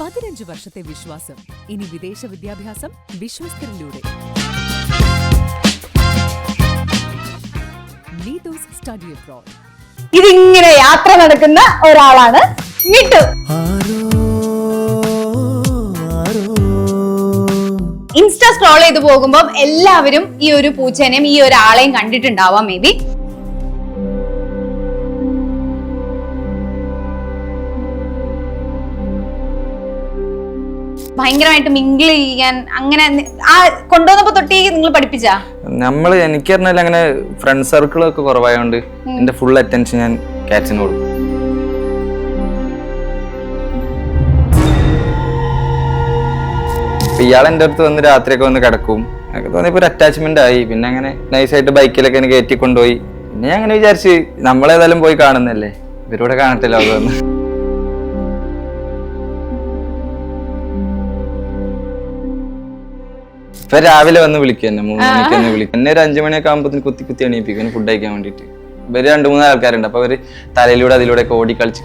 15 വർഷത്തെ വിശ്വാസം. ഇനി വിദേശ വിദ്യാഭ്യാസം വിശ്വസ്തരിലൂടെ. Neethu's study abroad. ഇതിങ്ങനെ യാത്ര നടക്കുന്ന ഒരാളാണ് മിട്ടു. ഇൻസ്റ്റാ സ്ക്രോൾ ചെയ്ത് പോകുമ്പോൾ എല്ലാവരും ഈ ഒരു പൂച്ചേനെയും ഈ ഒരാളെയും കണ്ടിട്ടുണ്ടാവാം. മേ ബി ഭയങ്കരമായിട്ട് മിങ്കിൾ ചെയ്യാൻ അങ്ങനെ ആ കൊണ്ടുവന്നപ്പോ തൊട്ടേ നിങ്ങൾ പഠിപ്പിച്ചാ? എനിക്ക് പറഞ്ഞാൽ അങ്ങനെ ഫ്രണ്ട് സർക്കിളൊക്കെ കുറവായതുകൊണ്ട് എന്റെ ഫുൾ അറ്റൻഷൻ ഞാൻ കാറ്റ്സിന് കൊടുക്കും. ഇയാൾ എൻ്റെ അടുത്ത് വന്ന് രാത്രിയൊക്കെ വന്ന് കിടക്കും. എനിക്ക് തോന്നിയപ്പോ ഒരു അറ്റാച്ച്മെന്റ് ആയി. പിന്നെ അങ്ങനെ നൈസായിട്ട് ബൈക്കിലൊക്കെ എനിക്ക് കയറ്റി കൊണ്ടുപോയി. പിന്നെ ഞാൻ അങ്ങനെ വിചാരിച്ച് നമ്മളേതായാലും പോയി കാണുന്നല്ലേ, ഇവരൂടെ കാണട്ടില്ല അതൊന്ന്. ഇപ്പൊ രാവിലെ വന്ന് വിളിക്കും എന്നെ, 3 മണിക്ക് തന്നെ വിളിക്കും. എന്നെ ഒരു 5 മണിയൊക്കെ ആകുമ്പോൾ കുത്തി എണീപ്പിക്കും ഫുഡ് കഴിക്കാൻ വേണ്ടിട്ട്. ഇവര് 2-3 ആൾക്കാരുണ്ട്. അപ്പൊ അവര് തലയിലൂടെ അതിലൂടെ ഒക്കെ ഓടി കളിച്ച്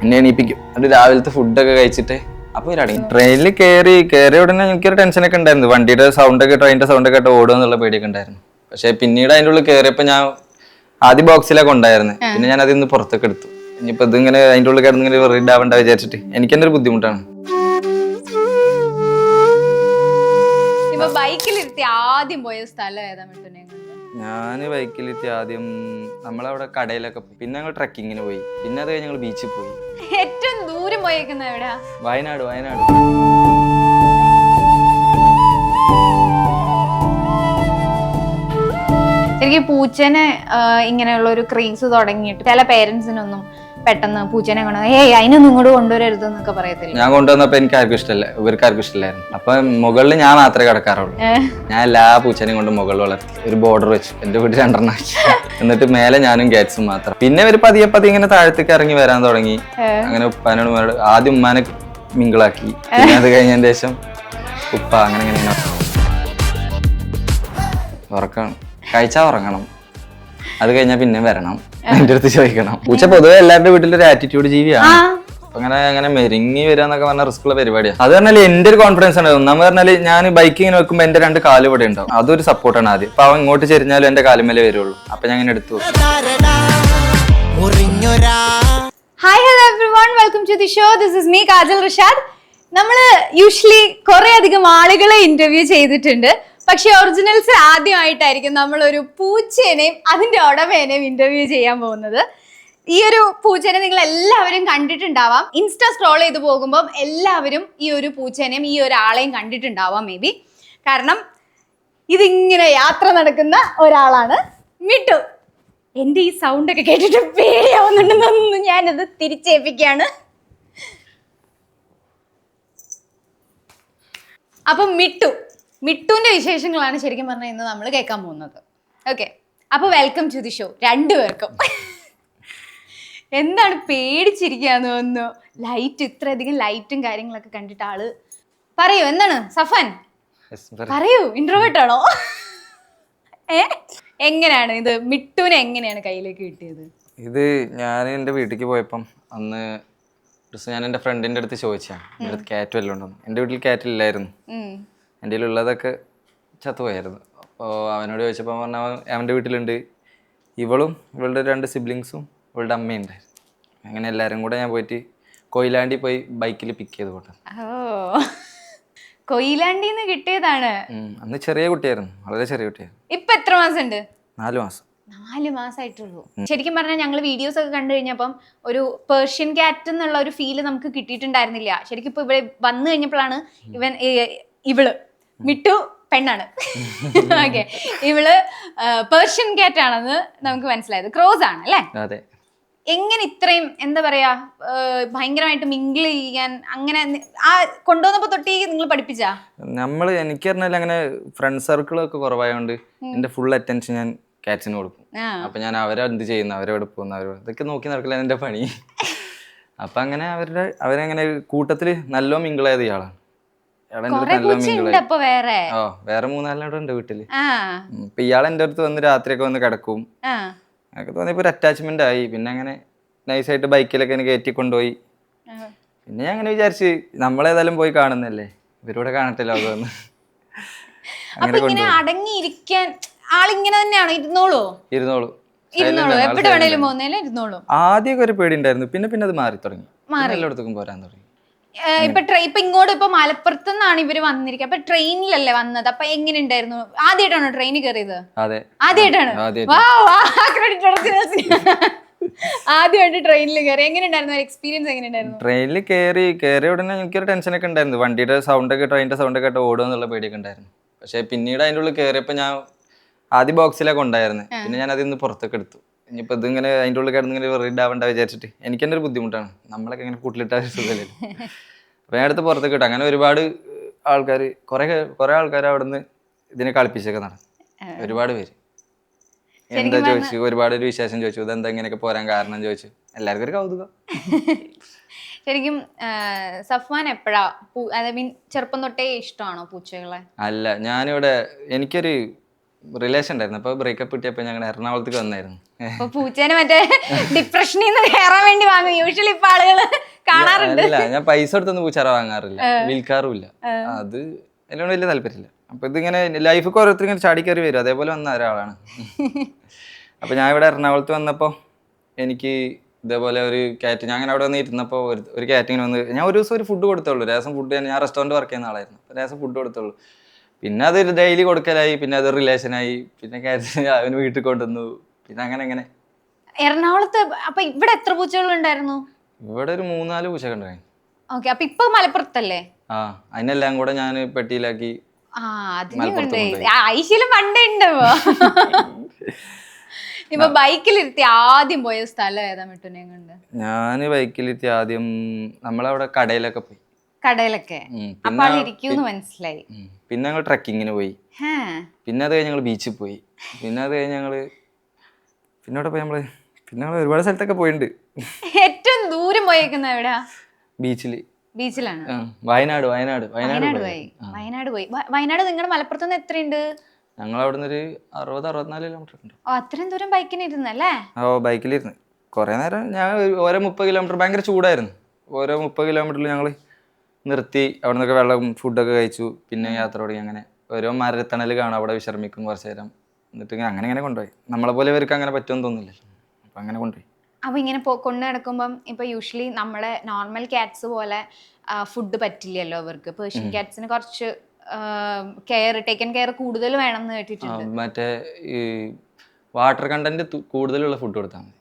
എന്നെ എണീപ്പിക്കും. അത് രാവിലത്തെ ഫുഡൊക്കെ കഴിച്ചിട്ട് അപ്പൊ ഇവരടങ്ങി. ട്രെയിനിൽ കയറിയ ഉടനെ എനിക്കൊരു ടെൻഷനൊക്കെ ഉണ്ടായിരുന്നു. വണ്ടിയുടെ സൗണ്ടൊക്കെ ട്രെയിനിന്റെ സൗണ്ടൊക്കെ ആയിട്ട് ഓടുക എന്നുള്ള പേടിയൊക്കെ ഉണ്ടായിരുന്നു. പക്ഷെ പിന്നീട് അതിൻ്റെ ഉള്ളിൽ കയറിയപ്പോ ഞാൻ ആദ്യ ബോക്സിലൊക്കെ ഉണ്ടായിരുന്നു. പിന്നെ ഞാൻ അതിൽ നിന്ന് പുറത്തൊക്കെ എടുത്തു. ഇനിയിപ്പോ ഇതിങ്ങനെ അതിൻ്റെ ഉള്ളിൽ കിടന്ന് ഇങ്ങനെ വെറുതെ ആവണ്ട വിചാരിച്ചിട്ട് എനിക്ക് തന്നെ ഒരു ബുദ്ധിമുട്ടാണ്. ബൈക്കിലിരുത്തി ആദ്യം പോയ സ്ഥലം ഏതാ? ഞാന് ബൈക്കിലെത്തി ആദ്യം നമ്മളവിടെ കടയിലൊക്കെ പോയി. പിന്നെ ഞങ്ങൾ ട്രക്കിങ്ങിന് പോയി. പിന്നെ അത് കഴിഞ്ഞ് ഞങ്ങൾ ബീച്ചിൽ പോയി. ഏറ്റവും ദൂരം പോയേക്കുന്ന എവിടെയാ? വയനാട്. ശരിക്കും പൂച്ചനെ ഇങ്ങനെയുള്ള ഒരു ക്രേസ് തുടങ്ങിയിട്ട് ചില പേരൻസിനൊന്നും പെട്ടെന്ന് പൂച്ചനെ കൊണ്ടുവന്ന അതിനൊന്നും ഇങ്ങോട്ട് കൊണ്ടുവരരുത് എന്നൊക്കെ പറയത്തില്ല. ഞാൻ കൊണ്ടുവന്നപ്പോ എനിക്ക് ആർക്കും ഇഷ്ടമല്ല, ഇവർക്ക് ആർക്കും ഇഷ്ടമില്ലായിരുന്നു. അപ്പൊ മുകളിൽ ഞാൻ മാത്രമേ കിടക്കാറുള്ളൂ. ഞാൻ എല്ലാ പൂച്ചനെയും കൊണ്ട് മുകളിൽ വളർത്തി ഒരു ബോർഡർ വെച്ചു. എന്റെ വീട്ടിൽ 2 ആക്കി. എന്നിട്ട് മേലെ ഞാനും കാറ്റ്സും മാത്രം. പിന്നെ ഒരു പതിയെ ഇങ്ങനെ താഴത്തേക്ക് ഇറങ്ങി വരാൻ തുടങ്ങി. അങ്ങനെ ഉപ്പാനോട് ആദ്യം ഉമ്മാനെ മിങ്കിളാക്കി. പിന്നെ അത് കഴിഞ്ഞതിന് ശേഷം ഉപ്പ അങ്ങനെ ഉറക്കണം, കഴിച്ചാ ഉറങ്ങണം. അത് കഴിഞ്ഞാൽ പിന്നെ വരണം, എന്റെ അടുത്ത് ചോദിക്കണം. പൂച്ച പൊതുവെ എല്ലാവരുടെ വീട്ടിലൊരു ആറ്റിറ്റ്യൂഡ് ജീവിയാണ്. അങ്ങനെ മെരുങ്ങി വരാന്നൊക്കെ പറഞ്ഞാൽ റിസ്ക് ഉള്ള പരിപാടിയാണ്. അത് പറഞ്ഞാൽ എന്റെ ഒരു കോൺഫിഡൻസ് ആണ്. ഒന്നാമത് പറഞ്ഞാല് ഞാൻ ബൈക്കിങ്ങിന് വെക്കുമ്പോൾ എന്റെ 2 കാല് ഇവിടെ ഉണ്ടാവും. അതൊരു സപ്പോർട്ടാണ് ആദ്യം. അപ്പൊ അവൻ ഇങ്ങോട്ട് ചെരിഞ്ഞാലും എന്റെ കാലുമേലേ വരുള്ളൂ. അപ്പൊ ഞാൻ ഇങ്ങനെ എടുത്തു. Hi hello everyone, welcome to the show. This is me Kajal Rishad. നമ്മള് യൂഷ്വലി കുറെ അധികം ആളുകളെ ഇന്റർവ്യൂ ചെയ്തിട്ടുണ്ട്. പക്ഷെ ഒറിജിനൽസ് ആദ്യമായിട്ടായിരിക്കും നമ്മളൊരു പൂച്ചേനെയും അതിന്റെ ഉടമേനെയും ഇന്റർവ്യൂ ചെയ്യാൻ പോകുന്നത്. ഈ ഒരു പൂച്ചേനെ നിങ്ങൾ എല്ലാവരും കണ്ടിട്ടുണ്ടാവാം. ഇൻസ്റ്റാ സ്ക്രോൾ ചെയ്ത് പോകുമ്പോൾ എല്ലാവരും ഈ ഒരു പൂച്ചേനെയും ഈ ഒരാളെയും കണ്ടിട്ടുണ്ടാവാം. മേ ബി കാരണം ഇതിങ്ങനെ യാത്ര നടക്കുന്ന ഒരാളാണ് മിട്ടു. എൻ്റെ ഈ സൗണ്ടൊക്കെ കേട്ടിട്ട് പേടിയാവുന്നുണ്ടെന്നൊന്നും ഞാനത് തിരിച്ചേൽപ്പിക്കുകയാണ്. അപ്പം മിട്ടുവിന്റെ വിശേഷങ്ങളാണ് ശരിക്കും പറഞ്ഞാൽ ഇന്ന് നമ്മൾ കേൾക്കാൻ പോകുന്നത്. ഓക്കെ, അപ്പൊ വെൽക്കം ടു ദി ഷോ 2 പേർക്കും. എന്താണ് പേടിച്ചിരിക്കാന്ന് തോന്നുന്നു? ഇത്രയധികം ലൈറ്റും കാര്യങ്ങളൊക്കെ കണ്ടിട്ട് ആള് പറയൂ, എന്താണ് സഫൻ പറയൂ, ഇൻട്രോവേർട്ട് ആണോ? എങ്ങനെയാണ് ഇത് മിട്ടുവിനെ എങ്ങനെയാണ് കയ്യിലേക്ക് കിട്ടിയത്? ഇത് ഞാൻ എൻ്റെ വീട്ടിലേക്ക് പോയപ്പം അന്ന് ഞാൻ എൻ്റെ ഫ്രണ്ടിൻ്റെ അടുത്ത് ചോദിച്ചാണ്, എൻ്റെ അടുത്ത് ക്യാറ്റ് വല്ലതും ഉണ്ടോ. എൻ്റെ വീട്ടിൽ ക്യാറ്റില്ലായിരുന്നു. എൻ്റെ ഉള്ളതൊക്കെ ചത്തുപോയായിരുന്നു. അപ്പോൾ അവനോട് ചോദിച്ചപ്പോൾ പറഞ്ഞാൽ അവൻ്റെ വീട്ടിലുണ്ട്. ഇവളും ഇവളുടെ 2 സിബ്ലിങ്സും ഇവളുടെ അമ്മയുണ്ടായിരുന്നു. അങ്ങനെ എല്ലാവരും കൂടെ ഞാൻ പോയിട്ട് കൊയിലാണ്ടി പോയി ബൈക്കിൽ പിക്ക് ചെയ്ത് കൊണ്ടു. കൊയിലാണ്ടിന്ന് കിട്ടിയതാണ്. അന്ന് ചെറിയ കുട്ടിയായിരുന്നു, വളരെ ചെറിയ കുട്ടിയായിരുന്നു. ഇപ്പൊ എത്ര മാസം ഉണ്ട്? 4 മാസം. 4 മാസമായിട്ടുള്ളൂ. ശരിക്കും പറഞ്ഞാൽ ഞങ്ങൾ വീഡിയോസ് ഒക്കെ കണ്ടു കഴിഞ്ഞപ്പം ഒരു പേർഷ്യൻ ക്യാറ്റ് എന്നുള്ള ഒരു ഫീല് നമുക്ക് കിട്ടിയിട്ടുണ്ടായിരുന്നില്ല. ശരിക്കും ഇപ്പൊ ഇവിടെ വന്നു കഴിഞ്ഞപ്പോഴാണ് ഇവള് മിട്ടു പെണ്ണാണ്. ഓക്കെ, ഇവള് പേർഷ്യൻ ക്യാറ്റ് ആണെന്ന് നമുക്ക് മനസ്സിലായത്. ക്രോസ് ആണ് അല്ലേ? അതെ. എങ്ങനെ ഇത്രയും എന്താ പറയാ ഭയങ്കരമായിട്ട് മിങ്കിൾ ചെയ്യാൻ അങ്ങനെ ആ കൊണ്ടുവന്നപ്പോ തൊട്ടേ നിങ്ങൾ പഠിപ്പിച്ചാ? എനിക്ക് പറഞ്ഞാൽ അങ്ങനെ ഫ്രണ്ട് സർക്കിളൊക്കെ കുറവായതുകൊണ്ട് എന്റെ ഫുൾ അറ്റൻഷൻ ഞാൻ കാറ്റ്സിന് കൊടുക്കും. അപ്പൊ ഞാൻ അവരെന്ത് ചെയ്യുന്നു, അവരെവിടെ പോകുന്നു, ഇതൊക്കെ നോക്കി നടക്കില്ല എന്റെ പണി. അപ്പൊ അങ്ങനെ അവരങ്ങനെ കൂട്ടത്തില് നല്ലോ മിങ്കിളായത് ഇയാളാണ്. വേറെ 3-4 ഉണ്ട് വീട്ടില്. ഇപ്പൊ ഇയാൾ എന്റെ അടുത്ത് വന്ന് രാത്രിയൊക്കെ വന്ന് കിടക്കും. എനിക്ക് തോന്നിയപ്പോ ഒരു അറ്റാച്ച്മെന്റ് ആയി. പിന്നെ അങ്ങനെ നൈസായിട്ട് ബൈക്കിലൊക്കെ കയറ്റി കൊണ്ടുപോയി. പിന്നെ ഞാൻ അങ്ങനെ വിചാരിച്ച് നമ്മളേതായാലും പോയി കാണുന്നല്ലേ, ഇവരൂടെ കാണട്ടെ ലോകമെന്ന്. അപ്പൊ ഇങ്ങനെ അടങ്ങിയിരിക്കാൻ ആളിങ്ങനെ തന്നെയാണോ? ഇരുന്നോളൂ ഇരുന്നോളൂ. എവിടെ വേണേലും പോകുന്നേലും ഇരുന്നോളൂ. ആദ്യമൊക്കെ ഒരു പേടി ഉണ്ടായിരുന്നു, പിന്നെ പിന്നെ അത് മാറി തുടങ്ങി, എല്ലായിടത്തേക്കും പോരാൻ തുടങ്ങി. ഇപ്പൊ ഇങ്ങോട്ട് ഇപ്പൊ മലപ്പുറത്ത് നിന്നാണ് ഇവര് വന്നിരിക്കുക. അപ്പൊ ട്രെയിനിലല്ലേ വന്നത്? അപ്പൊ എങ്ങനെ ഉണ്ടായിരുന്നു? ആദ്യമായിട്ടാണോ ട്രെയിനിൽ കയറിയത്? അതെ, ആദ്യമായിട്ടാണ്. ആദ്യമായിട്ട് ട്രെയിനിൽ കയറി. എങ്ങനെ ഉണ്ടായിരുന്നു എക്സ്പീരിയൻസ്? എങ്ങനെ ഉണ്ടായിരുന്നു? ട്രെയിനിൽ കയറിയ ഉടനെ എനിക്കൊരു ടെൻഷനൊക്കെ ഉണ്ടായിരുന്നു. വണ്ടിയുടെ സൗണ്ടൊക്കെ, ട്രെയിനിന്റെ സൗണ്ടൊക്കെ ആയിട്ട് ഓടുക എന്നുള്ള പേടിയൊക്കെ ഉണ്ടായിരുന്നു. പക്ഷെ പിന്നീട് അതിൻ്റെ ഉള്ളിൽ കയറിയപ്പോൾ ഞാൻ ആദ്യം ബോക്സിലൊക്കെ ഉണ്ടായിരുന്നു. പിന്നെ ഞാൻ അതിൽ നിന്ന് പുറത്തൊക്കെ എടുത്തു. ഇനിയിപ്പോൾ ഇതിങ്ങനെ അതിൻ്റെ ഉള്ളിൽ കിടന്ന് ഇങ്ങനെ വെറുതെ ആവണ്ട വിചാരിച്ചിട്ട് എനിക്ക് തന്നെ ഒരു ബുദ്ധിമുട്ടാണ്. നമ്മളൊക്കെ ഇങ്ങനെ കൂട്ടിലിട്ട സുഖമല്ലേ. അപ്പോൾ ഞാൻ അടുത്ത് പുറത്തേക്ക് ഇട്ടു. അങ്ങനെ ഒരുപാട് ആൾക്കാർ, കുറേ ആൾക്കാർ അവിടെ നിന്ന് ഇതിനെ കളിപ്പിച്ചൊക്കെ നടന്നു. ഒരുപാട് പേര് എന്താ ചോദിച്ചു, ഒരുപാട് ഒരു വിശേഷം ചോദിച്ചു, ഇതെന്താ ഇങ്ങനെയൊക്കെ പോരാൻ കാരണം ചോദിച്ചു. എല്ലാവർക്കും ഒരു കൗതുകം. ശരിക്കും സഫ്വാൻ എപ്പോഴാ, ചെറുപ്പം തൊട്ടേ ഇഷ്ടമാണോ പൂച്ചകളെ? അല്ല, ഞാനിവിടെ എനിക്കൊരു റിലേഷൻ ഉണ്ടായിരുന്നു. അപ്പൊ ബ്രേക്കപ്പ് കിട്ടിയപ്പോ ഞങ്ങൾ എറണാകുളത്തേക്ക് വന്നായിരുന്നു. പൂച്ചേനെ മറ്റേ ഡിപ്രഷനിൽ നിന്ന് കയറാൻ വേണ്ടി വാങ്ങും യൂഷ്വലി ഇപ്പൊ ആളുകള് കാണാറുണ്ട്. അല്ല, ഞാൻ പൈസ കൊടുത്തൊന്നും പൂച്ചാറ വാങ്ങാറില്ല, വിൽക്കാറുമില്ല. അത് എന്നോട് വലിയ താല്പര്യമില്ല. അപ്പൊ ഇതിങ്ങനെ ലൈഫൊക്കെ ഓരോരുത്തർ ഇങ്ങനെ ചാടിക്കയറി വരും, അതേപോലെ വന്ന ഒരാളാണ്. അപ്പൊ ഞാൻ ഇവിടെ എറണാകുളത്ത് വന്നപ്പോ എനിക്ക് ഇതേപോലെ ഒരു കാറ്റ്, ഞാൻ അങ്ങനെ അവിടെ വന്ന് ഇരുന്നപ്പോൾ ഒരു കാറ്റിങ്ങിന് വന്ന് ഞാൻ ഒരു ദിവസം ഒരു ഫുഡ് കൊടുത്തുള്ളൂ. രസം ഫുഡ്, ഞാൻ റെസ്റ്റോറൻറ്റ് വർക്ക് ചെയ്യുന്ന ആളായിരുന്നു. രസം ഫുഡ് കൊടുത്തുള്ളൂ. പിന്നെ അത് ഡെയിലി കൊടുക്കലായി, പിന്നെ അത് റിലേഷനായി, പിന്നെ കാറ്റ് അവന് വീട്ടിൽ കൊണ്ടുവന്നു, പിന്നെ അങ്ങനെ. എറണാകുളത്ത് അപ്പൊ ഇവിടെ എത്ര പൂച്ചകൾ ഉണ്ടായിരുന്നു? ഇവിടെ ഒരു 3-4 പൂച്ചകൾ ഉണ്ടായിരുന്നു. ഓക്കെ, അപ്പൊ ഇപ്പൊ മലപ്പുറത്തല്ലേ? ആ, അതിനെല്ലാം കൂടെ ഞാൻ പെട്ടിയിലാക്കി ഐശ്വര്യം പണ്ടേ ഉണ്ടോ? ഇപ്പൊ ബൈക്കിലിരുത്തി ആദ്യം പോയ സ്ഥലം ഏതാ മിട്ടുനെ കൊണ്ട്? ഞാന് ബൈക്കിലിരുത്തി ആദ്യം നമ്മളവിടെ കടയിലൊക്കെ പോയി. കടയിലൊക്കെ മനസ്സിലായി. പിന്നെ ഞങ്ങൾ ട്രക്കിങ്ങിന് പോയി. പിന്നെ അത് കഴിഞ്ഞ് ഞങ്ങൾ ബീച്ചിൽ പോയി. പിന്നെ അത് കഴിഞ്ഞ് ഞങ്ങള് പിന്നെ പോയി ഞങ്ങൾ ഒരുപാട് സ്ഥലത്തൊക്കെ പോയിട്ടുണ്ട്. ഏറ്റവും ദൂരം പോയേക്കുന്ന എവിടാ? ബീച്ചിലാണ്. വയനാട് പോയി. വയനാട് നിങ്ങളുടെ മലപ്പുറത്ത് നിന്ന് എത്രയുണ്ട്? ഞങ്ങൾ അവിടെ നിന്ന് ഒരു 60-64 കിലോമീറ്റർ ഉണ്ട്. അത്രയും ദൂരം ബൈക്കിന് ഇരുന്നല്ലേ? ബൈക്കിലിരുന്ന് കുറെ നേരം. ഞാൻ ഓരോ 30 കിലോമീറ്റർ ഭയങ്കര ചൂടായിരുന്നു. ഓരോ 30 കിലോമീറ്ററിൽ ഞങ്ങൾ നിർത്തി അവിടെ നിന്നൊക്കെ വെള്ളം ഫുഡൊക്കെ കഴിച്ചു. പിന്നെ യാത്ര തുടങ്ങി. അങ്ങനെ ഓരോ മരത്തണൽ കാണും, അവിടെ വിശ്രമിക്കും കുറച്ച് നേരം. എന്നിട്ട് അങ്ങനെ കൊണ്ടുപോയി. നമ്മളെ പോലെ ഇവർക്ക് അങ്ങനെ പറ്റുമെന്ന് തോന്നുന്നില്ല. അപ്പം അങ്ങനെ കൊണ്ടുപോയി. അപ്പോൾ ഇങ്ങനെ കൊണ്ടു നടക്കുമ്പം ഇപ്പോൾ യൂഷ്വലി നമ്മുടെ നോർമൽ ക്യാറ്റ്സ് പോലെ ഫുഡ് പറ്റില്ലല്ലോ ഇവർക്ക്. പേർഷ്യൻ ക്യാറ്റ്സിന് കുറച്ച് ടേക്കൻ കെയർ കൂടുതൽ വേണമെന്ന് കേട്ടിട്ടുണ്ട്. മറ്റേ ഈ വാട്ടർ കണ്ടന്റ് കൂടുതലുള്ള ഫുഡ് കൊടുത്താൽ മതി.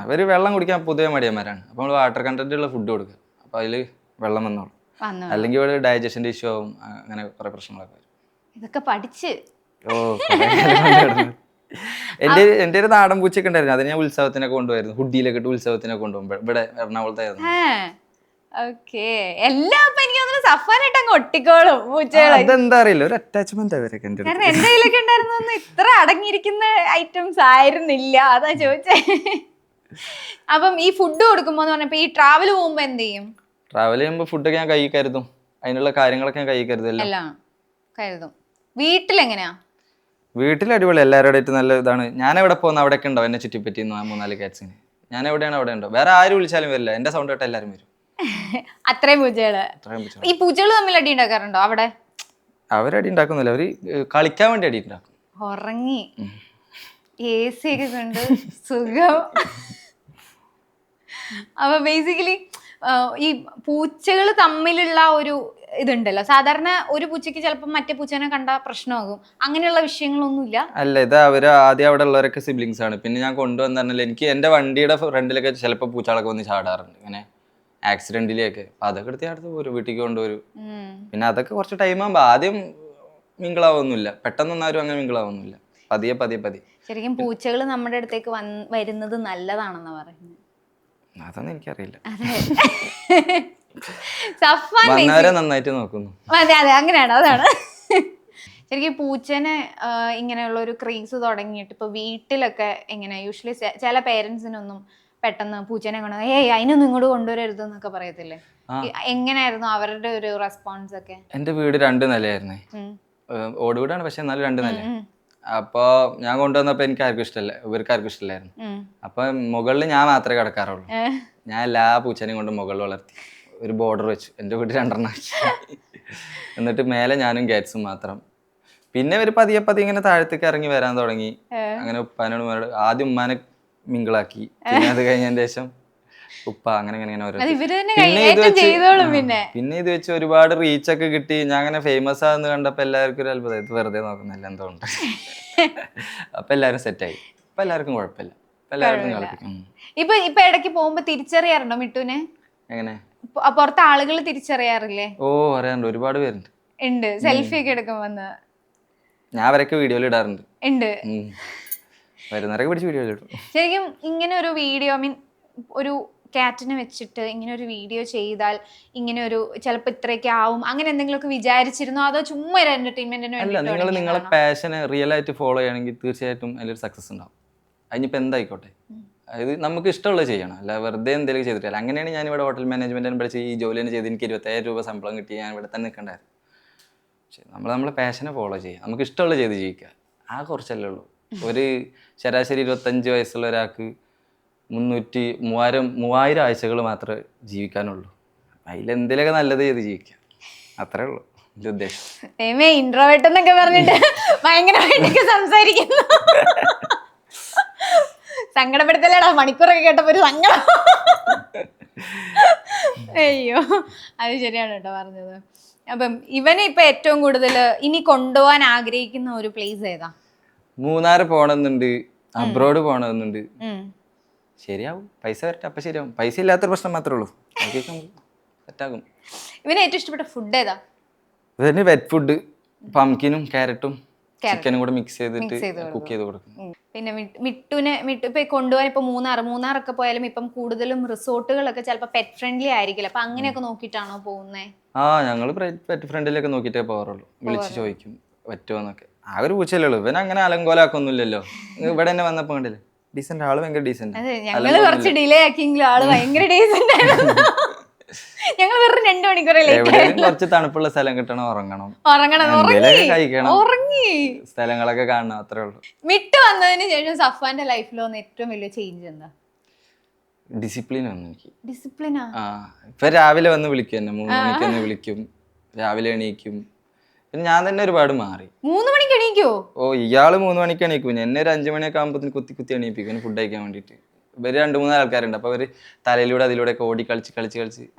ഇവർ വെള്ളം കുടിക്കാൻ പൊതുവെ മടിയന്മാരാണ്. അപ്പോൾ നമ്മൾ വാട്ടർ കണ്ടന്റ് ഉള്ള ഫുഡ് കൊടുക്കുക. അപ്പോൾ അതിൽ വെള്ളം വന്നോളും. അല്ലെങ്കിൽ ഇവിടെ ഡൈജഷൻ്റെ ഇഷ്യൂ ആവും. അങ്ങനെ കുറേ പ്രശ്നങ്ങളൊക്കെ വരും. ഇതൊക്കെ പഠിച്ച് എൻ്റെ ഒരു നാടൻ പൂച്ചയൊക്കെ ഉണ്ടായിരുന്നു. അതിന് ഞാൻ ഉത്സവത്തിനൊക്കെ കൊണ്ടുപോയിരുന്നു. ഹുഡിയിലൊക്കെ ഇട്ട് ഉത്സവത്തിനൊക്കെ കൊണ്ടുപോകുമ്പോൾ ഇവിടെ എറണാകുളത്തായിരുന്നു. അതെന്താ അറിയില്ല, ഒരു അറ്റാച്ച്മെന്റ് അവരൊക്കെ എന്റെ കയ്യിലൊക്കെ ഉണ്ടായിരുന്നു. ഇത്ര അടങ്ങിയിരിക്കുന്ന ഐറ്റംസ് ആയിരുന്നില്ല, അതാ ചോദിച്ചേ. അപ്പം ഈ ഫുഡ് കൊടുക്കുമ്പോ പറഞ്ഞപ്പോ ഈ ട്രാവൽ പോകുമ്പോ എന്ത് ചെയ്യും? ട്രാവൽ ചെയ്യുമ്പോ ഫുഡൊക്കെ ഞാൻ കൈ കരുതും. അതിനുള്ള കാര്യങ്ങളൊക്കെ ഞാൻ കൈ കരുതും. വീട്ടിലെങ്ങനെയാ? വീട്ടിൽ അടിപൊളി, എല്ലാവരുടെ നല്ല ഇതാണ്. ഞാൻ എവിടെ പോകുന്ന അവിടെയൊക്കെ ഉണ്ടാവും എന്നെ ചുറ്റിപ്പറ്റി 3-4 കാറ്റ്സിന്. ഞാൻ എവിടെയാണ് അവിടെ ഉണ്ടോ. വേറെ ആരും വിളിച്ചാലും വരില്ല, എന്റെ സൗണ്ട് കേട്ട് എല്ലാവരും വരും. അത്രയും പൂച്ചകള്. ഈ പൂച്ചകള് തമ്മിൽ അടി ഉണ്ടാക്കാറുണ്ടോ അവിടെ? അവരടി ഉണ്ടാക്കുന്നില്ല, അവര് കളിക്കാൻ വേണ്ടി അടി ഉണ്ടാക്കും. ഉറങ്ങി AC ഒക്കെ കൊണ്ട് സുഖം. അപ്പൊ ബേസിക്കലി ഈ പൂച്ചകൾ തമ്മിലുള്ള ഒരു ഇതുണ്ടല്ലോ, സാധാരണ ഒരു പൂച്ചയ്ക്ക് ചിലപ്പോൾ മറ്റേ പൂച്ചനെ കണ്ട പ്രശ്നമാകും. അങ്ങനെയുള്ള വിഷയങ്ങളൊന്നുമില്ല. അല്ല, ഇത് അവര് ആദ്യം അവിടെ ഉള്ളവരൊക്കെ സിബ്ലിങ്സ് ആണ്. പിന്നെ ഞാൻ കൊണ്ടുവന്നില്ല, എനിക്ക് എന്റെ വണ്ടിയുടെ ഫ്രണ്ടിലൊക്കെ ചിലപ്പോൾ പൂച്ചകളൊക്കെ വന്ന് ചാടാറുണ്ട് ഇങ്ങനെ ആക്സിഡന്റിലേക്ക്. അപ്പൊ അതൊക്കെ എടുത്ത് അടുത്ത് പോരും, വീട്ടിലേക്ക് കൊണ്ടുവരും. പിന്നെ അതൊക്കെ കുറച്ച് ടൈം ആകുമ്പോ ആദ്യം മിങ്കിളാവൊന്നുമില്ല, പെട്ടെന്നൊന്നും ആരും അങ്ങനെ മിങ്കിളാവൊന്നുമില്ല. പതിയെ. ശരിക്കും പൂച്ചകൾ നമ്മുടെ അടുത്തേക്ക് വരുന്നത് നല്ലതാണെന്ന് പറയുന്നത്. അതൊന്നും എനിക്കറിയില്ല. നന്നായിട്ട് നോക്കുന്നു. അതെ, അങ്ങനെയാണ്. അതാണ് ശരിക്കും പൂച്ചനെ ഇങ്ങനെയുള്ള ഒരു ക്രേസ് തുടങ്ങിയിട്ട് ഇപ്പൊ വീട്ടിലൊക്കെ എങ്ങനെ യൂഷ്വലി ചില പേരൻസിനൊന്നും പെട്ടെന്ന് പൂച്ചനെ കൊണ്ട് അതിനൊന്നും ഇങ്ങോട്ട് കൊണ്ടുവരരുത് എന്നൊക്കെ പറയത്തില്ലേ? എങ്ങനെയായിരുന്നു അവരുടെ ഒരു റെസ്പോൺസ് ഒക്കെ? എന്റെ വീട് 2 നിലയായിരുന്നേ, ഓടുവീടാണ്, പക്ഷെ എന്നാലും 2 നില. അപ്പൊ ഞാൻ കൊണ്ടുവന്നപ്പോ എനിക്ക് ആർക്കും ഇഷ്ടമല്ല, ഇവർക്ക് ആർക്കും ഇഷ്ടമല്ലായിരുന്നു. അപ്പൊ മുകളിൽ ഞാൻ മാത്രമേ കിടക്കാറുള്ളൂ. ഞാൻ എല്ലാ പൂച്ചനെയും കൊണ്ട് മുകളിൽ വളർത്തി. ഒരു ബോർഡർ വെച്ചു, എൻ്റെ വീട്ടിൽ 2 ആക്കി. എന്നിട്ട് മേലെ ഞാനും ഗേറ്റ്സും മാത്രം. പിന്നെ ഒരു പതിയെ ഇങ്ങനെ താഴത്തേക്ക് ഇറങ്ങി വരാൻ തുടങ്ങി. അങ്ങനെ ഉപ്പാനോട് ഉമ്മാനോട് ആദ്യം ഉമ്മാനെ മിങ്കിളാക്കി, പിന്നെ അത് കഴിഞ്ഞതിന് ശേഷം ഉപ്പ അങ്ങനെ പിന്നെ ഇത് വെച്ച് ഒരുപാട് റീച്ചൊക്കെ കിട്ടി. ഞാൻ അങ്ങനെ ഫേമസ് ആണെന്ന് കണ്ടപ്പോ എല്ലാവർക്കും ഒരു അത്ഭുതം, ഇത് വെറുതെ നോക്കുന്നില്ല എന്തോ ഉണ്ട്. അപ്പൊ എല്ലാരും സെറ്റായി. ഇപ്പൊ എല്ലാവർക്കും കുഴപ്പമില്ല, എല്ലാവർക്കും കളിപ്പിക്കും. ഇപ്പൊ ഇടയ്ക്ക് പോകുമ്പോ തിരിച്ചറിയാറുണ്ടോ മിട്ടുനെ? എങ്ങനെ പുറത്തെ ആളുകൾ തിരിച്ചറിയാറില്ലേ? ഓ അറിയാറുണ്ട്, ഒരുപാട് പേരുണ്ട്. ഉണ്ട്, സെൽഫി ഒക്കെ എടുക്കുമ്പോ ഞാൻ അവരൊക്കെ വീഡിയോയിൽ ഇടാറുണ്ട്. ഉണ്ട്, വരുന്നവരൊക്കെ പിടിച്ച് വീഡിയോയിൽ ഇടും. ശരിക്കും ഇങ്ങനെ ഒരു വീഡിയോ ഒരു കാറ്റിനെ വെച്ചിട്ട് ഇങ്ങനെ ഒരു വീഡിയോ ചെയ്താൽ ഇങ്ങനെ ഒരു ചിലപ്പോ ഇത്രയൊക്കെ ആവും അങ്ങനെ എന്തെങ്കിലുമൊക്കെ വിചാരിച്ചിരുന്നോ, അതോ ചുമ്മാ ഒരു എന്റർടൈൻമെന്റിന്? അല്ല, നിങ്ങൾ നിങ്ങളെ പാഷനെ റിയൽ ആയിട്ട് ഫോളോ ചെയ്യണമെങ്കിൽ തീർച്ചയായിട്ടും അതിലൊരു സക്സസ് ഉണ്ടാവും. അതിനിപ്പോൾ എന്തായിക്കോട്ടെ, അതായത് നമുക്ക് ഇഷ്ടമുള്ളത് ചെയ്യണം, അല്ല വെറുതെ എന്തെങ്കിലും ചെയ്തിട്ടില്ല. അങ്ങനെയാണ് ഞാൻ ഇവിടെ ഹോട്ടൽ മാനേജ്മെന്റിനെ പഠിച്ച് ഈ ജോലി തന്നെ ചെയ്ത് എനിക്ക് 27,000 രൂപ ശമ്പളം കിട്ടി ഞാൻ ഇവിടെ തന്നെ നിൽക്കണ്ടായിരുന്നു. പക്ഷേ നമ്മളെ പാഷനെ ഫോളോ ചെയ്യുക, നമുക്ക് ഇഷ്ടമുള്ളത് ചെയ്ത് ജീവിക്കുക, ആ കുറച്ചല്ലേ ഉള്ളൂ. ഒരു ശരാശരി 25 വയസ്സുള്ള ഒരാൾക്ക് 3000 ആഴ്ചകൾ മാത്രമേ ജീവിക്കാനുള്ളൂ. അതിലെന്തെങ്കിലുമൊക്കെ നല്ലത് ചെയ്ത് ജീവിക്കുക, അത്രേ ഉള്ളൂ എൻ്റെ ഉദ്ദേശം. ഇൻട്രോവേർട്ട് എന്നൊക്കെ പറഞ്ഞിട്ട് ഭയങ്കരമായിട്ടൊക്കെ സംസാരിക്കുന്നു. സങ്കടപ്പെടുത്തലേടാ, മണിക്കൂറൊക്കെ കേട്ടപ്പോ ഒരു സങ്കടം. അയ്യോ, അത് ശരിയാണ് കേട്ടോ പറഞ്ഞത്. അപ്പം ഇവന് ഇപ്പൊ ഏറ്റവും കൂടുതൽ ഇനി കൊണ്ടുപോകാൻ ആഗ്രഹിക്കുന്ന ഒരു പ്ലേസ് ഏതാ? മൂന്നാർ പോണമെന്നുണ്ട്, അബ്രോഡ് പോണമെന്നുണ്ട്. ശരിയാവും, പൈസ വരട്ടെ, അപ്പൊ ശരിയാവും. പൈസ ഇല്ലാത്തൊരു പ്രശ്നം മാത്രമേ ഉള്ളൂ, സെറ്റാകും. ഇവന് ഏറ്റവും ഇഷ്ടപ്പെട്ട ഫുഡ് ഏതാ? ഇതിന് വെറ്റ് ഫുഡ്, പംകിനും ക്യാരറ്റും ചിക്കനും കൂടെ മിക്സ് ചെയ്തിട്ട് കുക്ക് ചെയ്ത് കൊടുക്കും. പിന്നെ മിട്ടു ഇപ്പൊ കൊണ്ടുപോകാൻ ഇപ്പൊ മൂന്നാറൊക്കെ പോയാലും ഇപ്പം കൂടുതലും റിസോർട്ടുകളൊക്കെ ചിലപ്പോ പെറ്റ് ഫ്രണ്ട്ലി ആയിരിക്കില്ല, അപ്പൊ അങ്ങനെയൊക്കെ നോക്കിയിട്ടാണോ പോകുന്നേ? ഞങ്ങള് പെറ്റ് ഫ്രണ്ട്ലിയൊക്കെ നോക്കിയിട്ടേ പോകാറുള്ളൂ. വിളിച്ച് ചോദിക്കും പറ്റുമോന്നൊക്കെ. ആ ഒരു പൂച്ചയല്ലേ ഉള്ളൂ, ഇവൻ അങ്ങനെ അലങ്കോലാക്കൊന്നുമില്ലല്ലോ. ഇവിടെ തന്നെ വന്നപ്പോ കണ്ടില്ലേ, ഡീസന്റ് ആള്, ഭയങ്കര ഡീസന്റ്. ഞങ്ങള് കുറച്ച് ഡിലേ ആക്കിയെങ്കിലും ആള് ഭയങ്കര ഡീസന്റ് ആയിരുന്നു. ഞങ്ങൾ വെറും 2 മണിക്കൂർ കുറച്ച് തണുപ്പുള്ള സ്ഥലം കിട്ടണം, ഉറങ്ങണം, കഴിക്കണം, സ്ഥലങ്ങളൊക്കെ കാണണം, അത്രേ ഉള്ളൂ. മിട്ട് വന്നതിന് ശേഷം സഫാന്റെ ലൈഫിൽ വന്ന ഏറ്റവും വലിയ ചേഞ്ച് എന്താ? ഡിസിപ്ലിൻ വന്നു എനിക്ക്. ഡിസിപ്ലിനാ? ഇപ്പൊ രാവിലെ വന്ന് വിളിക്കും എന്നെ, 3 മണിക്ക് തന്നെ വിളിക്കും, രാവിലെ എണീക്കും. പിന്നെ ഞാൻ തന്നെ ഒരുപാട് മാറി. 3 മണിക്ക് എണീക്കോ? ഓ, ഇയാള് 3 മണിക്ക് എണീക്കും, എന്നെ ഒരു 5 മണിയൊക്കെ ആകുമ്പോഴത്തേന് കുത്തി എണീപ്പിക്കും ഫുഡ് കഴിക്കാൻ വേണ്ടിട്ട്. ഇവര് 2-3 ആൾക്കാരുണ്ട്, അപ്പൊ അവര് തലയിലൂടെ അതിലൂടെ ഒക്കെ ഓടി കളിച്ച്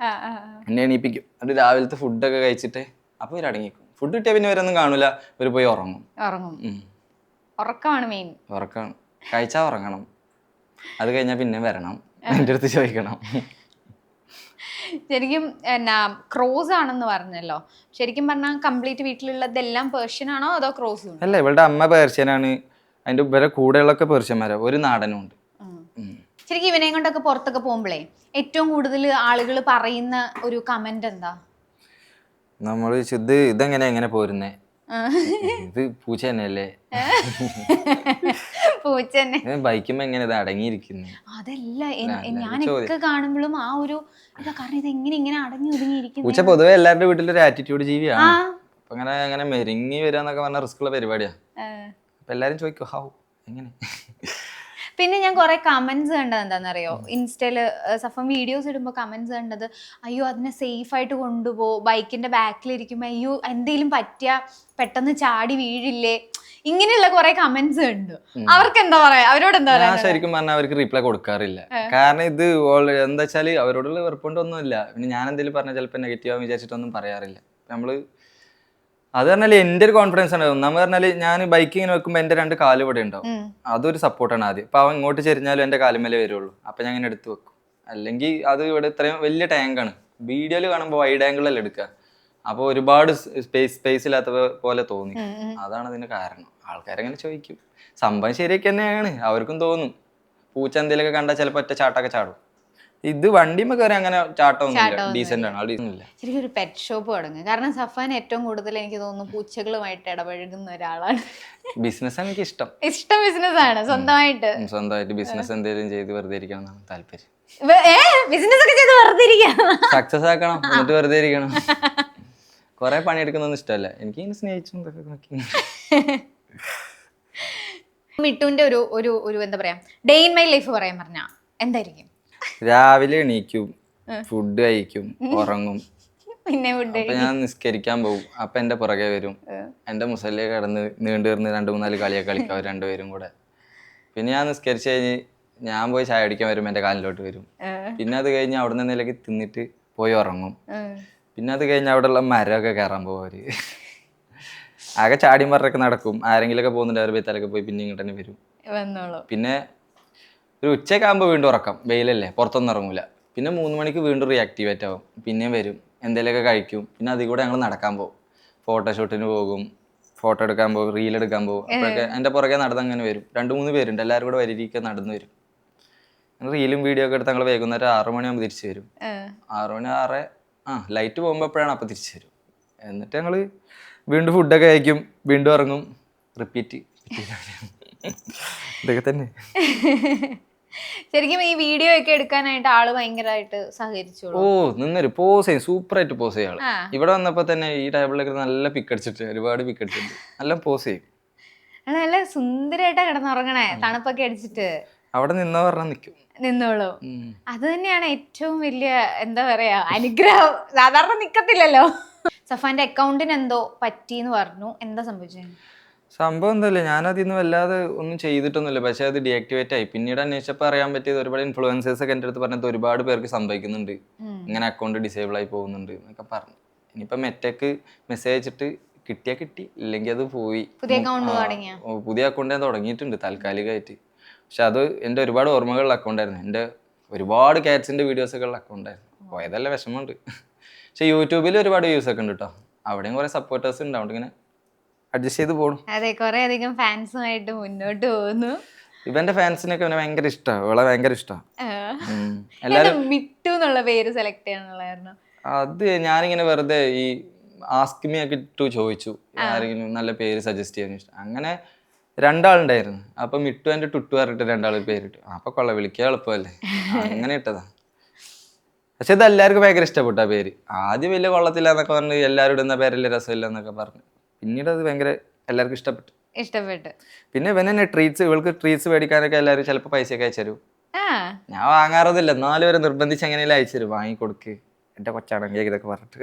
എന്നെ എണീപ്പിക്കും. അത് രാവിലത്തെ ഫുഡൊക്കെ കഴിച്ചിട്ട് അപ്പൊ ഇവര് അടങ്ങിക്കും. ഫുഡ് കിട്ടിയാൽ പിന്നെ ഇവരൊന്നും കാണൂല, ഇവര് പോയി ഉറങ്ങും. ഉറക്കമാണ് മെയിൻ. ഉറക്കാണ്, കഴിച്ചാ ഉറങ്ങണം, അത് കഴിഞ്ഞാൽ പിന്നെ വരണം എൻ്റെ അടുത്ത് ചോദിക്കണം. ശരിക്കും എന്നാ ക്രോസ് ആണെന്ന് പറഞ്ഞല്ലോ, ശരിക്കും പറഞ്ഞാൽ കംപ്ലീറ്റ് വീട്ടിലുള്ളതെല്ലാം പേർഷ്യൻ ആണോ അതോ ക്രോസ്? അല്ല, ഇവളുടെ അമ്മ പേർഷ്യനാണ്, അതിന്റെ ഇവരെ കൂടെയുള്ളൊക്കെ പേർഷ്യന്മാരാ, ഒരു നാടനും ഉണ്ട്. ശരിക്കും ഇവനെ കൊണ്ടൊക്കെ പുറത്തൊക്കെ പോകുമ്പോഴേ ഏറ്റവും കൂടുതൽ ആളുകൾ പറയുന്ന ഒരു കമന്റ് എന്താ? നമ്മള് ഇതെങ്ങനെ പോരുന്നേ, ഇത് പൂച്ച തന്നെയല്ലേ, പൂച്ച തന്നെ ബൈക്കുമ്പോ എങ്ങനെ ഇത് അടങ്ങിയിരിക്കുന്നു? അതല്ല, ഞാനൊക്കെ കാണുമ്പോഴും ആ ഒരു കാരണം ഇത് ഇങ്ങനെ അടങ്ങി ഒതുങ്ങിയിരിക്കുന്നു. പൂച്ച പൊതുവെ എല്ലാവരുടെ വീട്ടിലൊരു ആറ്റിറ്റ്യൂഡ് ജീവിയാണ്. അങ്ങനെ മെരുങ്ങി വരാന്നൊക്കെ പറഞ്ഞ റിസ്ക് ഉള്ള പരിപാടിയാ. അപ്പൊ എല്ലാരും ചോദിക്കും ഹൗ എങ്ങനെ. പിന്നെ ഞാൻ കുറെ കമന്റ്സ് കണ്ടത് എന്താണെന്നറിയോ, ഇൻസ്റ്റയില് സഫം വീഡിയോസ് ഇടുമ്പോൾ കമന്റ്സ് കണ്ടത്, അയ്യോ അതിനെ സേഫ് ആയിട്ട് കൊണ്ടുപോ, ബൈക്കിന്റെ ബാക്കിലിരിക്കുമ്പോ അയ്യോ എന്തെങ്കിലും പറ്റിയ പെട്ടെന്ന് ചാടി വീഴില്ലേ, ഇങ്ങനെയുള്ള കുറെ കമന്റ്സ് ഉണ്ട്. അവർക്ക് എന്താ പറയാ, അവരോട് എന്താ പറയാ? ശരിക്കും പറഞ്ഞാൽ അവർക്ക് റീപ്ലൈ കൊടുക്കാറില്ല. കാരണം ഇത് എന്താ വെച്ചാല് അവരോടുള്ള വെറുപ്പുണ്ടൊന്നുമില്ല. പിന്നെ ഞാൻ എന്തെങ്കിലും പറഞ്ഞാൽ ചിലപ്പോൾ നെഗറ്റീവ് വിചാരിച്ചിട്ടൊന്നും പറയാറില്ല. നമ്മള് അത് പറഞ്ഞാൽ എൻ്റെ ഒരു കോൺഫിഡൻസ് ആണ്. ഒന്നാമത് പറഞ്ഞാൽ ഞാൻ ബൈക്ക് ഇങ്ങനെ വെക്കുമ്പോൾ എൻ്റെ 2 കാല് ഇവിടെ ഉണ്ടാവും, അതൊരു സപ്പോർട്ടാണ് ആദ്യം. അപ്പൊ അവൻ ഇങ്ങോട്ട് ചെരിഞ്ഞാലും എൻ്റെ കാലുമേലേ വരുള്ളൂ, അപ്പൊ ഞാൻ ഇങ്ങനെ എടുത്ത് വെക്കും. അല്ലെങ്കിൽ അത് ഇവിടെ ഇത്രയും വലിയ ടാങ്കാണ്, വീഡിയോയിൽ കാണുമ്പോൾ വൈഡ് ആംഗിളല്ലേ എടുക്കുക, അപ്പോൾ ഒരുപാട് സ്പേസ് ഇല്ലാത്ത പോലെ തോന്നി. അതാണ് അതിന്റെ കാരണം. ആൾക്കാരങ്ങനെ ചോദിക്കും, സംഭവം ശരിയൊക്കെ തന്നെയാണ്, അവർക്കും തോന്നും. പൂച്ച എന്തെങ്കിലുമൊക്കെ കണ്ടാൽ ചിലപ്പോൾ ഒറ്റ ചാട്ടൊക്കെ ചാടും. ഇത് വണ്ടിയുമ്പോ കയറി അങ്ങനെ ചാട്ടമൊന്നുമില്ല, ഡീസന്റ് ആണ്. ശരിക്കും ഒരു പെറ്റ് ഷോപ്പ് തുടങ്ങും. കാരണം സഫാൻ ഏറ്റവും കൂടുതൽ എനിക്ക് തോന്നുന്നു പൂച്ചകളുമായിട്ട് ഇടപഴകുന്ന ഒരാളാണ്. ബിസിനസ് എനിക്ക് ഇഷ്ടം ബിസിനസ് ആണ്. സ്വന്തമായിട്ട് ബിസിനസ് എന്തെങ്കിലും ചെയ്ത് വെറുതെ ഇരിക്കണം എന്നാണ് താല്പര്യം. ബിസിനസ് ഒക്കെ ചെയ്ത് വെറുതെ ഇരിക്കണം, സക്സസ് ആക്കണം, എന്നിട്ട് വെറുതെ ഇരിക്കണം. കൊറേ പണിയെടുക്കുന്നൊന്നും ഇഷ്ടമല്ല എനിക്ക്. ഇങ്ങനെ സ്നേഹിച്ചും ഇതൊക്കെ നോക്കി. മിട്ടുവിന്റെ ഒരു എന്താ പറയാ ഡേ ഇൻ മൈ ലൈഫ് പറയാൻ പറഞ്ഞാ എന്തായിരിക്കും? രാവിലെ എണീക്കും, ഫുഡ് കഴിക്കും, ഉറങ്ങും. പിന്നെ ഫുഡ് അപ്പൊ ഞാൻ നിസ്കരിക്കാൻ പോകും. അപ്പൊ എന്റെ പുറകെ വരും. എന്റെ മുസല്ലേ കിടന്ന് നീണ്ടു 2-3 കളിയൊക്കെ കളിക്കാം അവർ രണ്ടുപേരും കൂടെ. പിന്നെ ഞാൻ നിസ്കരിച്ച് കഴിഞ്ഞ് ഞാൻ പോയി ചായ അടിക്കാൻ വരുമ്പോൾ എന്റെ കാലിലോട്ട് വരും. പിന്നെ അത് കഴിഞ്ഞ് അവിടെ നിന്ന് എന്തെങ്കിലും തിന്നിട്ട് പോയി ഉറങ്ങും. പിന്നെ അത് കഴിഞ്ഞ് അവിടെയുള്ള മരമൊക്കെ കയറാൻ പോകും അവര്. ആകെ ചാടിയും മറൊക്കെ നടക്കും. ആരെങ്കിലുമൊക്കെ പോകുന്നുണ്ട് അവർ ബേത്താലൊക്കെ പോയി പിന്നെ ഇങ്ങോട്ട് തന്നെ വരും. പിന്നെ ഒരു ഉച്ചയൊക്കെ ആകുമ്പോൾ വീണ്ടും ഉറക്കം, വെയിലല്ലേ, പുറത്തൊന്നും ഇറങ്ങൂല. പിന്നെ 3 മണിക്ക് വീണ്ടും റീആക്ടിവേറ്റ് ആവും. പിന്നെയും വരും, എന്തെങ്കിലുമൊക്കെ കഴിക്കും. പിന്നെ അതിൽ കൂടെ ഞങ്ങൾ നടക്കാൻ പോകും, ഫോട്ടോഷൂട്ടിന് പോകും, ഫോട്ടോ എടുക്കാൻ പോകും, റീൽ എടുക്കാൻ പോകും. അപ്പോഴൊക്കെ എൻ്റെ പുറകെ നടന്നങ്ങനെ വരും. 2-3 പേരുണ്ട്, എല്ലാവരും കൂടെ വരിക നടന്നു വരും. റീലും വീഡിയോ ഒക്കെ എടുത്ത് ഞങ്ങൾ വൈകുന്നേരം 6 മണിയാകുമ്പോൾ തിരിച്ചു വരും. 6 മണി 6 ലൈറ്റ് പോകുമ്പോൾ എപ്പോഴാണ് അപ്പോൾ തിരിച്ചു വരും. എന്നിട്ട് ഞങ്ങൾ വീണ്ടും ഫുഡൊക്കെ കഴിക്കും, വീണ്ടും ഇറങ്ങും, റിപ്പീറ്റ്. ഇതൊക്കെ തന്നെ. ശരിക്കും ഈ വീഡിയോ ഒക്കെ എടുക്കാനായിട്ട് ആള് ഭയങ്കരമായിട്ട് സഹകരിച്ചോളൂ. നിന്നൊരു പോസ് ചെയ്യും, സൂപ്പറായിട്ട് പോസ് ചെയ്യും ആള്. ഇവിടെ വന്നപ്പോ തന്നെ ഈ ടേബിളിലൊക്കെ നല്ല പിക്ക് അടിച്ചിട്ട് ഒരുപാട് പിക്ക് അടിച്ചിട്ടുണ്ട്. നല്ല പോസ് ചെയ്യും. നല്ല സുന്ദരമായിട്ടാ കിടന്നുറങ്ങണേ, തണുപ്പൊക്കെ അടിച്ചിട്ട്. അവിടെ നിന്നോ പറഞ്ഞാൽ നിൽക്കും, നിന്നോളൂ. അത് തന്നെയാണ് ഏറ്റവും വലിയ എന്താ പറയാ അനുഗ്രഹം. സാധാരണ നിക്കത്തില്ലല്ലോ. സഫാന്റെ അക്കൗണ്ടിന് എന്തോ പറ്റിന്ന് പറഞ്ഞു, എന്താ സംഭവിച്ചത്? സംഭവം എന്തല്ലേ, ഞാനതിന്ന് വല്ലാതെ ഒന്നും ചെയ്തിട്ടൊന്നുമില്ല. പക്ഷെ അത് ഡീആക്ടിവേറ്റ് ആയി. പിന്നീട് അന്വേഷിച്ചപ്പോൾ അറിയാൻ പറ്റിയത് ഒരുപാട് ഇൻഫ്ലുവൻസേഴ്സ് ഒക്കെ എൻ്റെ അടുത്ത് പറഞ്ഞത് ഒരുപാട് പേർക്ക് സംഭവിക്കുന്നുണ്ട്, ഇങ്ങനെ അക്കൗണ്ട് ഡിസേബിൾ ആയി പോകുന്നുണ്ട് എന്നൊക്കെ പറഞ്ഞു. ഇനിയിപ്പോൾ മെറ്റക്ക് മെസ്സേജ് അയച്ചിട്ട് കിട്ടിയാൽ കിട്ടി, ഇല്ലെങ്കിൽ അത് പോയി. പുതിയ അക്കൗണ്ട് ഞാൻ തുടങ്ങിയിട്ടുണ്ട് താൽക്കാലികമായിട്ട്. പക്ഷെ അത് എൻ്റെ ഒരുപാട് ഓർമ്മകളുള്ള അക്കൗണ്ടായിരുന്നു. എൻ്റെ ഒരുപാട് കാറ്റ്സിൻ്റെ വീഡിയോസൊക്കെ ഉള്ള അക്കൗണ്ടായിരുന്നു. പോയതല്ല, വിഷമമുണ്ട്. പക്ഷെ യൂട്യൂബിൽ ഒരുപാട് വ്യൂസ് ഒക്കെ ഉണ്ട് കേട്ടോ. അവിടെയും കുറേ സപ്പോർട്ടേഴ്സ് ഉണ്ട്, അതുകൊണ്ട് ഇങ്ങനെ അഡ്ജസ്റ്റ് ചെയ്ത് പോകണം. അതെ, കുറെ അധികം ഫാൻസുമായിട്ട് മുന്നോട്ട് പോകുന്നു. ഇവന്റെ ഫാൻസിനൊക്കെ അവനെ ഭയങ്കര ഇഷ്ടമാണ്, അവളെ ഭയങ്കര ഇഷ്ടമാണ്. മിട്ടു എന്നുള്ള പേര് സെലക്ട് ചെയ്യാനുള്ള അത് ഞാനിങ്ങനെ വെറുതെ ഈ ആസ്ക് മീ ഒക്കെ ഇട്ടു ചോദിച്ചു, ആരെങ്കിലും നല്ല പേര് സജസ്റ്റ് ചെയ്യാൻ ഇഷ്ടം. അങ്ങനെ 2 ആളുണ്ടായിരുന്നു. അപ്പൊ മിട്ടു എൻ്റെ ടുട്ടു പറഞ്ഞിട്ട് 2 ആൾ പേരിട്ടു. അപ്പൊ കൊള്ളാം, വിളിക്കാൻ എളുപ്പമല്ലേ, അങ്ങനെ ഇട്ടതാ. പക്ഷെ ഇത് എല്ലാവർക്കും ഭയങ്കര ഇഷ്ടപ്പെട്ടു ആ പേര്. ആദ്യം വലിയ കൊള്ളത്തില്ല എന്നൊക്കെ പറഞ്ഞ് എല്ലാവരും ഇടുന്ന പേരല്ലേ രസമില്ല എന്നൊക്കെ പറഞ്ഞു. പിന്നീട് അത് ഭയങ്കര എല്ലാവർക്കും ഇഷ്ടപ്പെട്ടു. പിന്നെ ഇവൻ തന്നെ ഇവൾക്ക് ട്രീറ്റ്സ് മേടിക്കാനൊക്കെ എല്ലാവരും ചിലപ്പോൾ പൈസയൊക്കെ അയച്ചു തരും. ഞാൻ വാങ്ങാറൊന്നുമില്ല, 4 വരെ നിർബന്ധിച്ച് എങ്ങനെയല്ല അയച്ചു തരും, വാങ്ങിക്കൊടുക്ക് എന്റെ കൊച്ചാണെങ്കിൽ ഇതൊക്കെ പറഞ്ഞിട്ട്.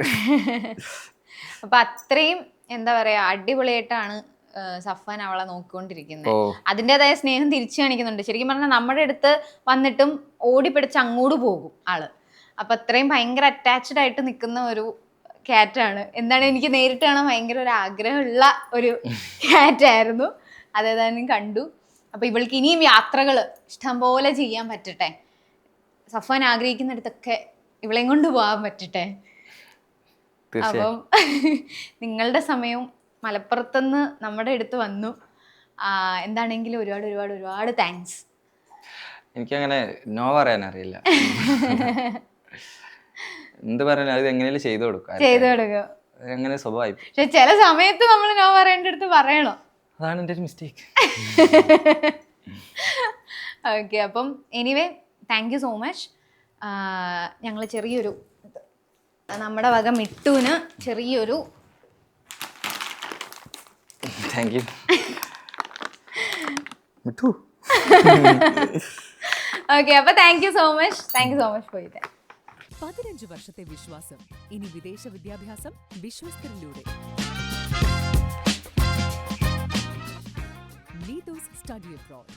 അപ്പൊ അത്രയും എന്താ പറയാ അടിപൊളിയായിട്ടാണ് സഫാൻ അവളെ നോക്കിക്കൊണ്ടിരിക്കുന്നത്. അതിൻ്റെതായ സ്നേഹം തിരിച്ചു കാണിക്കുന്നുണ്ട്. ശരിക്കും പറഞ്ഞാൽ നമ്മുടെ അടുത്ത് വന്നിട്ടും ഓടിപ്പിടിച്ച് അങ്ങോട്ട് പോകും ആള്. അപ്പൊ അത്രയും ഭയങ്കര അറ്റാച്ച്ഡ് ആയിട്ട് നിൽക്കുന്ന ഒരു ക്യാറ്റാണ്. എന്താണ്, എനിക്ക് നേരിട്ട് കാണാൻ ഭയങ്കര ഒരു ആഗ്രഹമുള്ള ഒരു ക്യാറ്റായിരുന്നു. അതേതായാലും കണ്ടു. അപ്പൊ ഇവൾക്ക് ഇനിയും യാത്രകൾ ഇഷ്ടംപോലെ ചെയ്യാൻ പറ്റട്ടെ. സഫാൻ ആഗ്രഹിക്കുന്നിടത്തൊക്കെ ഇവളെയും കൊണ്ട് പോകാൻ പറ്റട്ടെ. അപ്പം നിങ്ങളുടെ സമയവും മലപ്പുറത്തുനിന്ന് നമ്മുടെ അടുത്ത് വന്നു. എന്താണെങ്കിലും ഒരുപാട് താങ്ക്സ്. എനിക്കങ്ങനെ നോ പറയാൻ അറിയില്ല. എന്ത് പറയാൻ, അത് എങ്ങനെയാലും ചെയ്തു കൊടുക്കും. അങ്ങനെ സ്വഭാവമായി. പക്ഷെ ചില സമയത്ത് നമ്മൾ നോ പറയേണ്ടടുത്ത് പറയണം, അതാണ് എൻ്റെ ഒരു മിസ്റ്റേക്ക്. ഓക്കെ, അപ്പം anyway thank you so much. ഞങ്ങൾ ചെറിയൊരു നമ്മുടെ വക മിട്ടുവിന് ചെറിയൊരു താങ്ക് യു മിട്ടു. ഓക്കെ, അപ്പൊ thank you so much for ഇത്. 15 വർഷത്തെ വിശ്വാസം. ഇനി വിദേശ വിദ്യാഭ്യാസം വിശ്വസ്തരിലൂടെ. Neethu's study abroad.